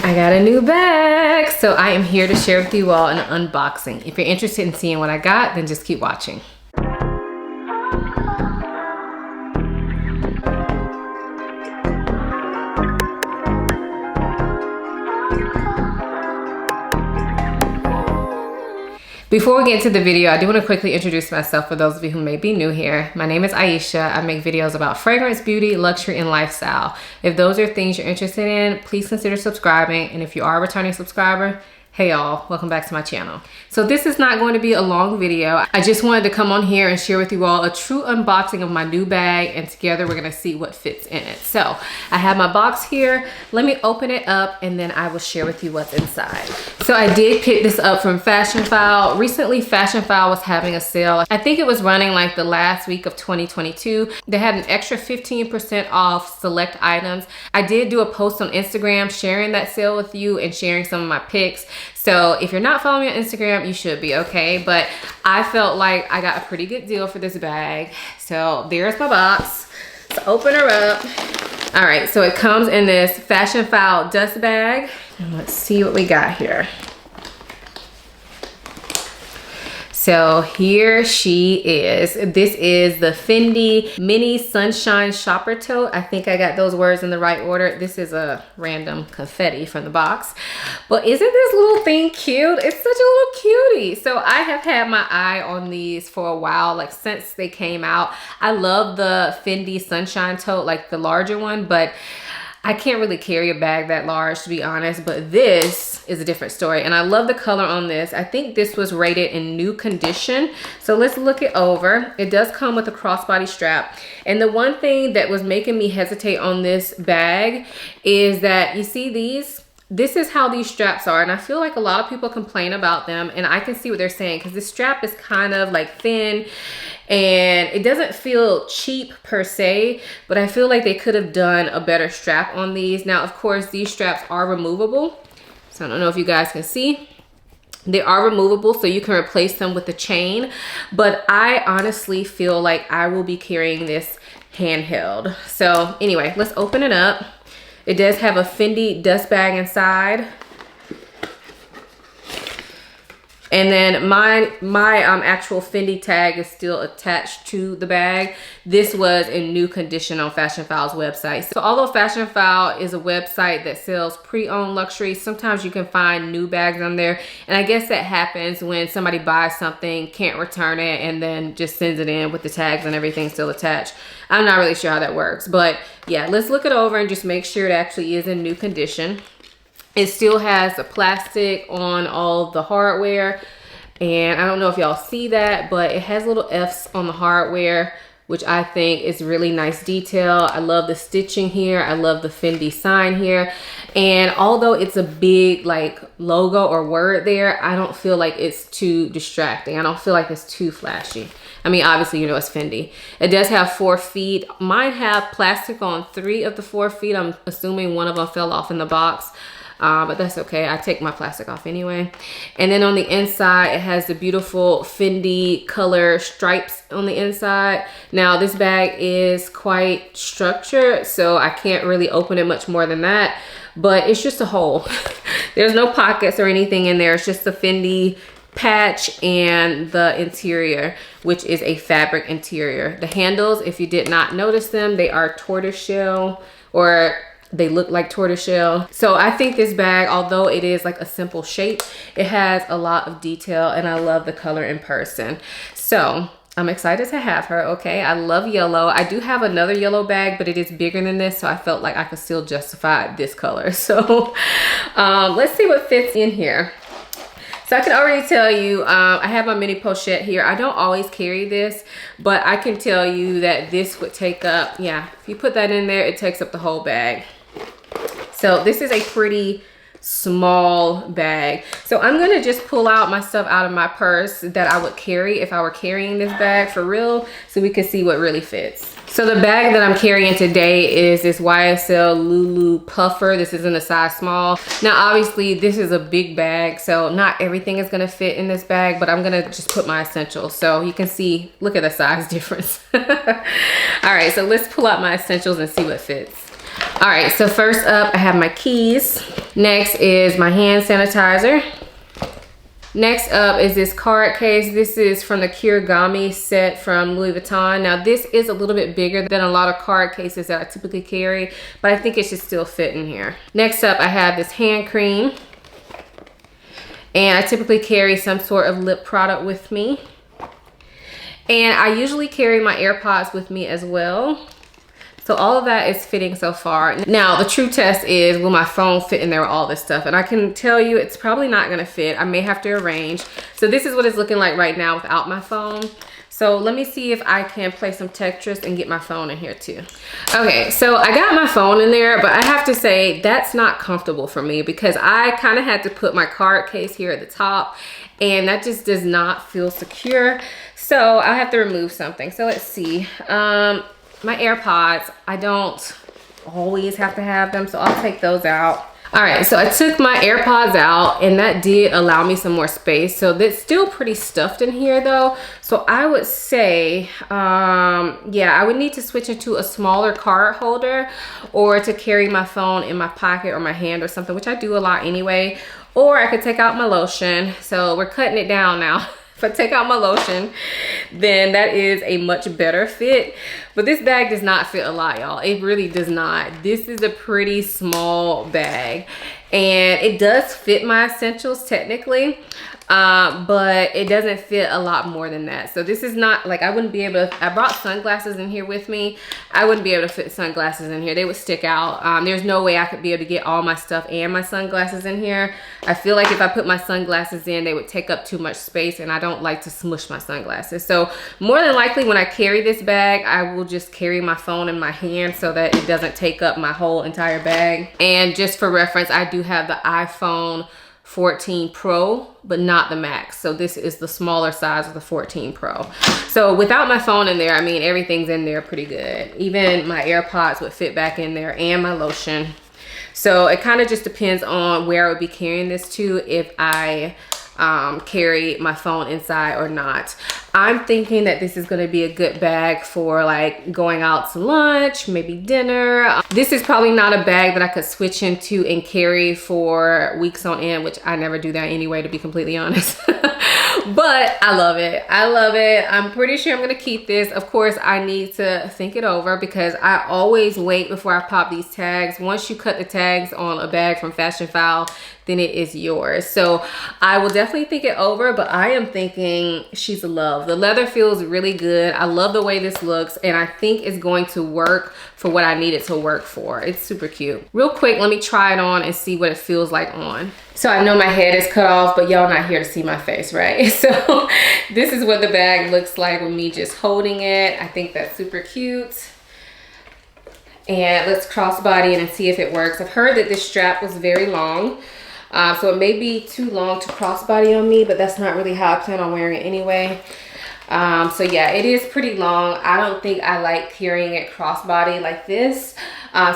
I got a new bag. So I am here to share with you all an unboxing. If you're interested in seeing what I got, then just keep watching. Before we get into the video, I do want to quickly introduce myself for those of you who may be new here. My name is Aisha. I make videos about fragrance, beauty, luxury, and lifestyle. If those are things you're interested in, please consider subscribing. And if you are a returning subscriber, hey y'all, welcome back to my channel. So this is not going to be a long video. I just wanted to come on here and share with you all a true unboxing of my new bag, and together we're gonna see what fits in it. So I have my box here. Let me open it up and then I will share with you what's inside. So I did pick this up from Fashionphile. Recently, Fashionphile was having a sale. I think it was running like the last week of 2022. They had an extra 15% off select items. I did do a post on Instagram sharing that sale with you and sharing some of my picks. So if you're not following me on Instagram, you should be, okay? But I felt like I got a pretty good deal for this bag. So there's my box. Let's open her up. All right, so it comes in this Fashionphile dust bag. And let's see what we got here. So here she is. This is the Fendi Mini Sunshine Shopper Tote. I think I got those words in the right order. This is a random confetti from the box. But isn't this little thing cute? It's such a little cutie. So I have had my eye on these for a while, like since they came out. I love the Fendi Sunshine Tote, like the larger one, but I can't really carry a bag that large, to be honest, but this is a different story. And I love the color on this. I think this was rated in new condition. So let's look it over. It does come with a crossbody strap. And the one thing that was making me hesitate on this bag is that, you see these? This is how these straps are, and I feel like a lot of people complain about them, and I can see what they're saying because this strap is kind of like thin and it doesn't feel cheap per se, but I feel like they could have done a better strap on these. Now, of course, these straps are removable, so I don't know if you guys can see. They are removable, so you can replace them with a chain, but I honestly feel like I will be carrying this handheld. So anyway, let's open it up. It does have a Fendi dust bag inside. And then my actual Fendi tag is still attached to the bag. This was in new condition on Fashionphile's website. So although Fashionphile is a website that sells pre-owned luxury, sometimes you can find new bags on there. And I guess that happens when somebody buys something, can't return it, and then just sends it in with the tags and everything still attached. I'm not really sure how that works, but yeah, let's look it over and just make sure it actually is in new condition. It still has the plastic on all the hardware, and I don't know if y'all see that, but it has little F's on the hardware, which I think is really nice detail. I love the stitching here. I love the Fendi sign here. And although it's a big like logo or word there, I don't feel like it's too distracting. I don't feel like it's too flashy. I mean, obviously, you know, it's Fendi. It does have 4 feet. Mine have plastic on 3 of the 4 feet. I'm assuming one of them fell off in the box. But that's okay. I take my plastic off anyway. And then on the inside, it has the beautiful Fendi color stripes on the inside. Now, this bag is quite structured, so I can't really open it much more than that. But it's just a hole. There's no pockets or anything in there. It's just the Fendi patch and the interior, which is a fabric interior. The handles, if you did not notice them, they are tortoiseshell, or they look like tortoiseshell. So I think this bag, although it is like a simple shape, it has a lot of detail, and I love the color in person. So I'm excited to have her, okay? I love yellow. I do have another yellow bag, but it is bigger than this, so I felt like I could still justify this color. So let's see what fits in here. So I can already tell you, I have my mini pochette here. I don't always carry this, but I can tell you that this would take up, yeah, if you put that in there, it takes up the whole bag. So this is a pretty small bag. So I'm gonna just pull out my stuff out of my purse that I would carry if I were carrying this bag for real, so we can see what really fits. So the bag that I'm carrying today is this YSL Lulu Puffer. This is in a size small. Now, obviously, this is a big bag, so not everything is gonna fit in this bag, but I'm gonna just put my essentials. So you can see, look at the size difference. All right, so let's pull out my essentials and see what fits. All right, so first up, I have my keys. Next is my hand sanitizer. Next up is this card case. This is from the Kirigami set from Louis Vuitton. Now this is a little bit bigger than a lot of card cases that I typically carry, but I think it should still fit in here. Next up, I have this hand cream. And I typically carry some sort of lip product with me. And I usually carry my AirPods with me as well. So all of that is fitting so far. Now the true test is, will my phone fit in there with all this stuff? And I can tell you it's probably not gonna fit. I may have to arrange. So this is what it's looking like right now without my phone. So let me see if I can play some Tetris and get my phone in here too. Okay, so I got my phone in there, but I have to say that's not comfortable for me because I kind of had to put my card case here at the top and that just does not feel secure. So I have to remove something. So let's see. My AirPods, I don't always have to have them, so I'll take those out. All right, so I took my AirPods out and that did allow me some more space. So that's still pretty stuffed in here though. So I would say, yeah, I would need to switch into a smaller card holder or to carry my phone in my pocket or my hand or something, which I do a lot anyway. Or I could take out my lotion. So we're cutting it down now. If I take out my lotion, then that is a much better fit. But this bag does not fit a lot, y'all. It really does not. This is a pretty small bag. And it does fit my essentials technically, but it doesn't fit a lot more than that. So this is not like, I wouldn't be able to, I brought sunglasses in here with me. I wouldn't be able to fit sunglasses in here. They would stick out. There's no way I could be able to get all my stuff and my sunglasses in here. I feel like if I put my sunglasses in, they would take up too much space and I don't like to smush my sunglasses. So more than likely when I carry this bag, I will just carry my phone in my hand so that it doesn't take up my whole entire bag. And just for reference, I do have the iPhone 14 Pro, but not the Max. So this is the smaller size of the 14 Pro. So without my phone in there, I mean, everything's in there pretty good. Even my AirPods would fit back in there and my lotion. So it kind of just depends on where I would be carrying this to, if I carry my phone inside or not. I'm thinking that this is going to be a good bag for like going out to lunch, maybe dinner. This is probably not a bag that I could switch into and carry for weeks on end, which I never do that anyway, to be completely honest. But I love it. I love it. I'm pretty sure I'm going to keep this. Of course, I need to think it over because I always wait before I pop these tags. Once you cut the tags on a bag from Fashion File, then it is yours. So I will definitely think it over, but I am thinking she's a love. The leather feels really good. I love the way this looks, and I think it's going to work for what I need it to work for. It's super cute. Real quick, let me try it on and see what it feels like on. So I know my head is cut off, but y'all not here to see my face, right? So this is what the bag looks like with me just holding it. I think that's super cute. And let's crossbody it and see if it works. I've heard that this strap was very long. So it may be too long to crossbody on me, but that's not really how I plan on wearing it anyway. So yeah, it is pretty long. I don't think I like carrying it crossbody like this.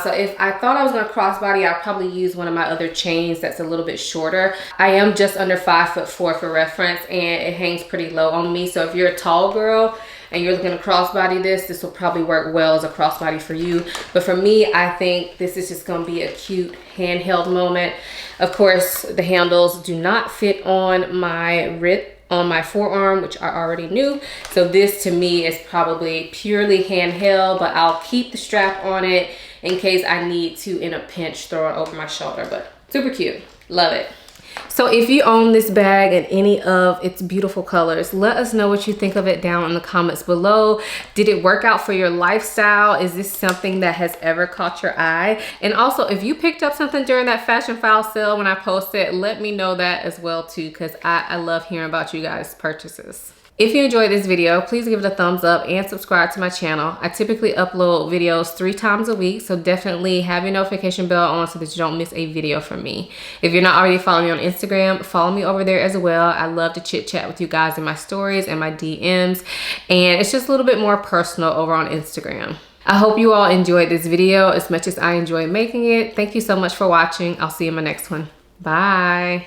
So if I thought I was gonna crossbody, I'll probably use one of my other chains that's a little bit shorter. I am just under 5'4" for reference, and it hangs pretty low on me. So if you're a tall girl and you're looking to crossbody this will probably work well as a crossbody for you. But for me, I think this is just gonna be a cute handheld moment. Of course, the handles do not fit on my wrist, on my forearm, which I already knew. So this to me is probably purely handheld, but I'll keep the strap on it in case I need to, in a pinch, throw it over my shoulder. But super cute, love it. So if you own this bag in any of its beautiful colors, let us know what you think of it down in the comments below. Did it work out for your lifestyle? Is this something that has ever caught your eye? And also, if you picked up something during that Fashion File sale when I posted, let me know that as well too, because I love hearing about you guys' purchases. If you enjoyed this video, please give it a thumbs up and subscribe to my channel. I typically upload videos 3 times a week, so definitely have your notification bell on so that you don't miss a video from me. If you're not already following me on Instagram, follow me over there as well. I love to chit chat with you guys in my stories and my DMs, and it's just a little bit more personal over on Instagram. I hope you all enjoyed this video as much as I enjoyed making it. Thank you so much for watching. I'll see you in my next one. Bye.